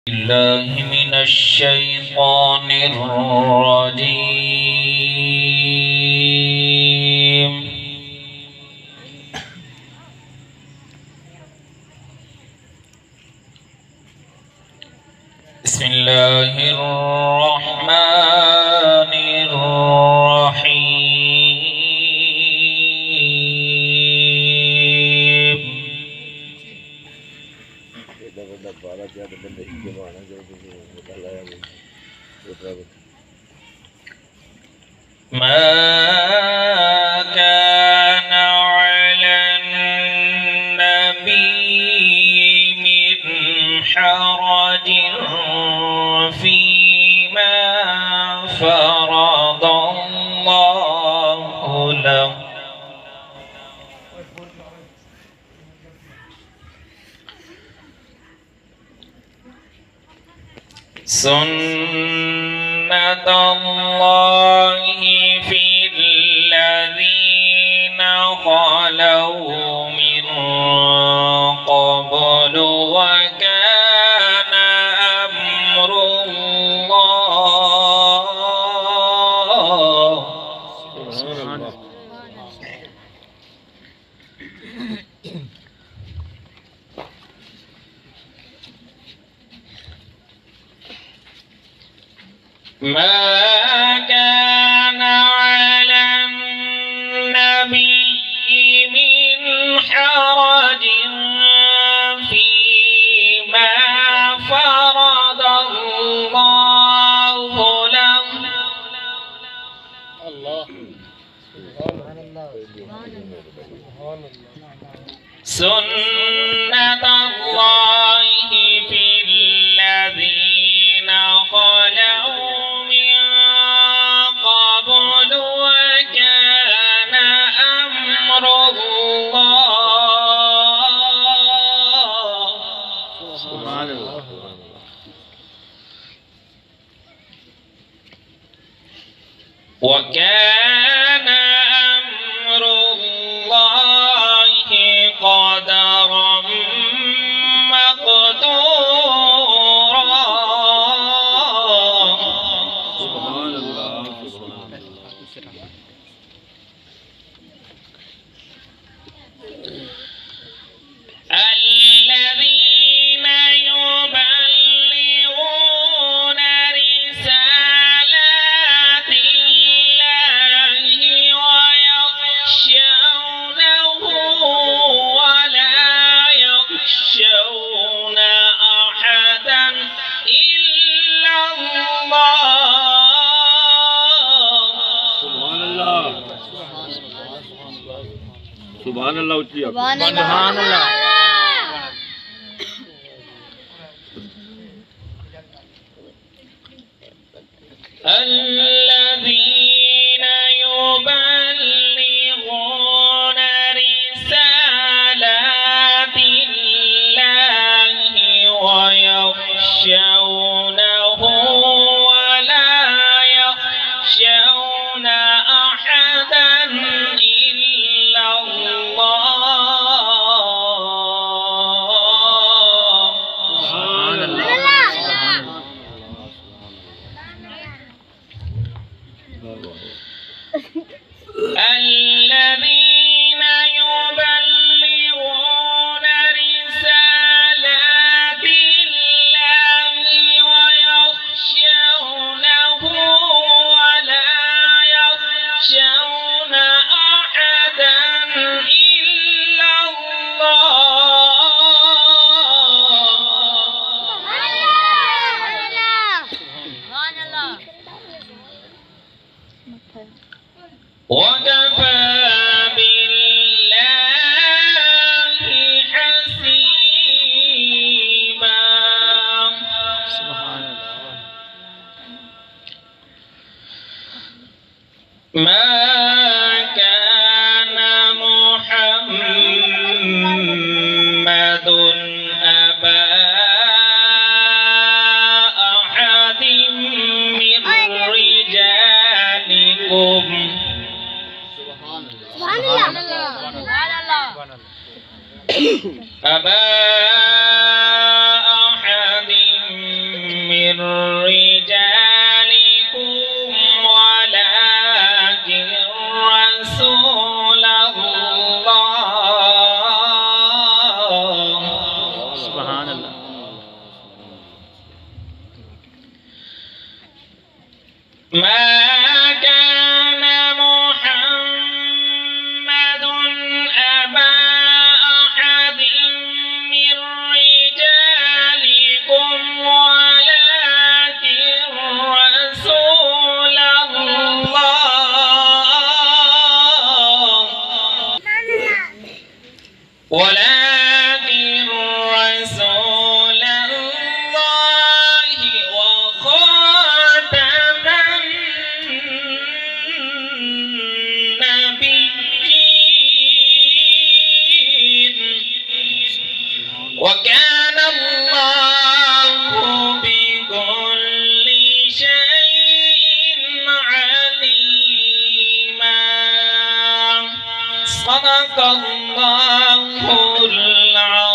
الله من الشيطان الرجيم. بسم الله الرحمن الرحيم. ما كان على النبي من حرج فيما فرض الله له. سنة الله في الذين خلوا من قبل وكان أمر الله. ما كان على النبي من حرج فيما فرض الله له. سنة الله في الذين خلوا من قبل وكان أمر الله. سبحان الله. وكان أمر الله قدرا مقدورا. سبحان الله. الذين يبلغون رسالات الله ويخشونه ولا يخشون أحدا إلا الله. سبحان الله. سبحان الله. سبحان الله. الذين يبلغون رسالات الله ويخشونه ولا يخشون أحدا إلا الله. سبحان الله. الذين يبلغون رسالات الله ويخشونه ولا يخشون أحدا إلا الله. وكفى بالله حسيبا. سبحان الله. ما كان محمد أبا أحد من رجالكم. سبحان الله. أبا أحد من رجالكم ولكن رسول الله. سبحان الله. ما كان محمد أبا أحد من رجالكم ولكن رسول الله ولكن رسول الله وخاتم النبيين وكان الله بكل شيء عليما. صدق الله العظيم.